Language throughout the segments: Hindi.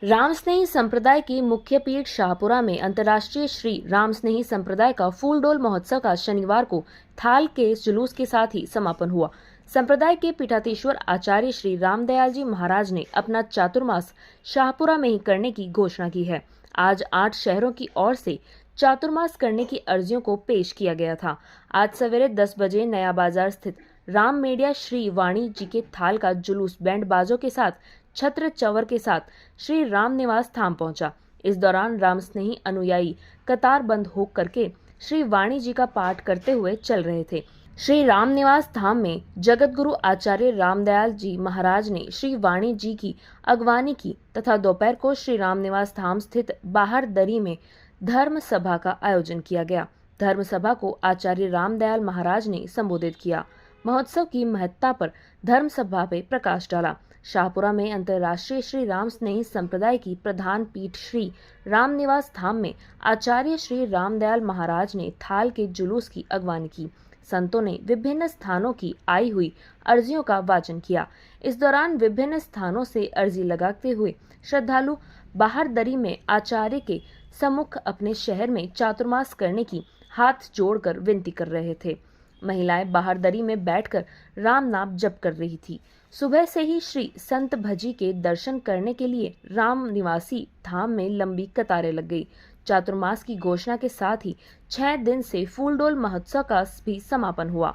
रामस्नेही संप्रदाय की मुख्य पीठ शाहपुरा में अंतर्राष्ट्रीय श्री रामस्नेही संप्रदाय का फूलडोल महोत्सव का शनिवार को थाल के जुलूस के साथ ही समापन हुआ। संप्रदाय के पीठाधीश्वर आचार्य श्री रामदयाल जी महाराज ने अपना चातुर्मास शाहपुरा में ही करने की घोषणा की है। आज 8 शहरों की ओर से चातुर्मास करने की अर्जियों को पेश किया गया था। आज सवेरे 10 बजे नया बाजार स्थित राम मेडिया श्री वाणी जी के थाल का जुलूस बैंड बाजों के साथ छत्र चवर के साथ श्री राम निवास धाम पहुंचा। इस दौरान रामस्नेही अनुयायी कतार बंद हो करके श्री वाणी जी का पाठ करते हुए चल रहे थे। श्री राम निवास धाम में जगत गुरु आचार्य रामदयाल जी महाराज ने श्री वाणी जी की अगवानी की तथा दोपहर को श्री राम निवास धाम स्थित बाहर दरी में धर्म सभा का आयोजन किया गया। धर्म सभा को आचार्य रामदयाल महाराज ने संबोधित किया। महोत्सव की महत्ता पर धर्म सभा पे प्रकाश डाला। शाहपुरा में अंतर्राष्ट्रीय श्री रामस्नेही संप्रदाय की प्रधान पीठ श्री राम निवास धाम में आचार्य श्री रामदयाल महाराज ने थाल के जुलूस की अगवानी की। संतों ने विभिन्न स्थानों की आई हुई अर्जियों का वाचन किया। इस दौरान विभिन्न स्थानों से अर्जी लगाते हुए श्रद्धालु बाहर दरी में आचार्य के सम्मुख अपने शहर में चातुर्मास करने की हाथ जोड़कर विनती कर रहे थे। महिलाएं बाहर दरी में बैठकर राम नाम जप कर रही थी। सुबह से ही श्री संत भजी के दर्शन करने के लिए राम निवासी धाम में लंबी कतारें लग गई। चातुर्मास की घोषणा के साथ ही 6 दिन से फूलडोल महोत्सव का भी समापन हुआ।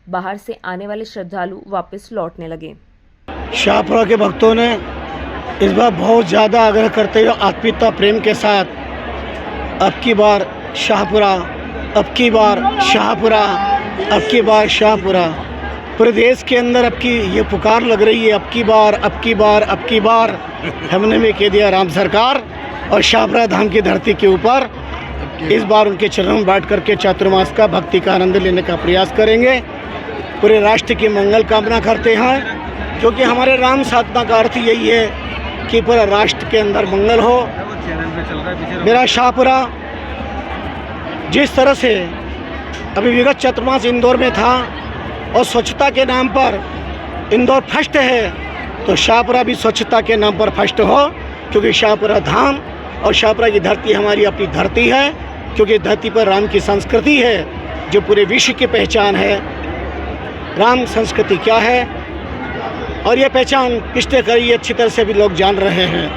बाहर से आने वाले श्रद्धालु वापस लौटने लगे। शाहपुरा के भक्तों ने इस बार बहुत ज़्यादा आग्रह करते हुए आत्मीयता प्रेम के साथ अब की बार शाहपुरा, अब की बार शाहपुरा, अब की बार शाहपुरा, पूरे देश के अंदर अब की ये पुकार लग रही है, अब की बार, अब की बार, अब की बार। हमने भी कह दिया राम सरकार और शाहपुरा धाम की धरती के ऊपर इस बार उनके चरणों में बैठ करके चातुर्मास का भक्ति का आनंद लेने का प्रयास करेंगे। पूरे राष्ट्र की मंगल कामना करते हैं, क्योंकि हमारे राम साधना का अर्थ यही है कि पूरा राष्ट्र के अंदर मंगल हो। मेरा शाहपुरा जिस तरह से अभी विगत चातुर्मास इंदौर में था और स्वच्छता के नाम पर इंदौर फर्स्ट है, तो शाहपुरा भी स्वच्छता के नाम पर फर्स्ट हो, क्योंकि शाहपुरा धाम और शाहपुरा की धरती हमारी अपनी धरती है, क्योंकि धरती पर राम की संस्कृति है जो पूरे विश्व की पहचान है। राम संस्कृति क्या है और ये पहचान पिछले कई अच्छी तरह से भी लोग जान रहे हैं।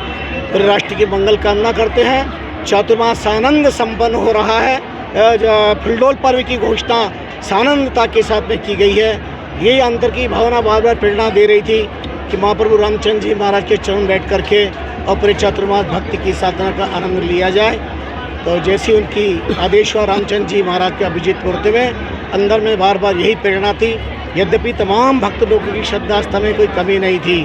पूरे राष्ट्र की मंगल कामना करते हैं। चातुर्मास आनंद संपन्न हो रहा है। फूलडोल पर्व की घोषणा सानंदता के साथ में की गई है। यही अंतर की भावना बार बार प्रेरणा दे रही थी कि महाप्रभु रामचंद्र जी महाराज के चरण बैठ करके और पूरे चातुर्मास भक्ति की साधना का आनंद लिया जाए। तो जैसी उनकी आदेश हुआ रामचंद्र जी महाराज के अभिजीत मूर्ति में, अंदर में बार बार यही प्रेरणा थी। यद्यपि तमाम भक्त लोगों की श्रद्धास्था में कोई कमी नहीं थी,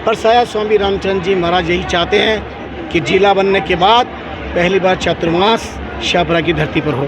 पर शायद स्वामी रामचंद्र जी महाराज यही चाहते हैं कि जिला बनने के बाद पहली बार चातुर्मास शाहपुरा की धरती पर हो।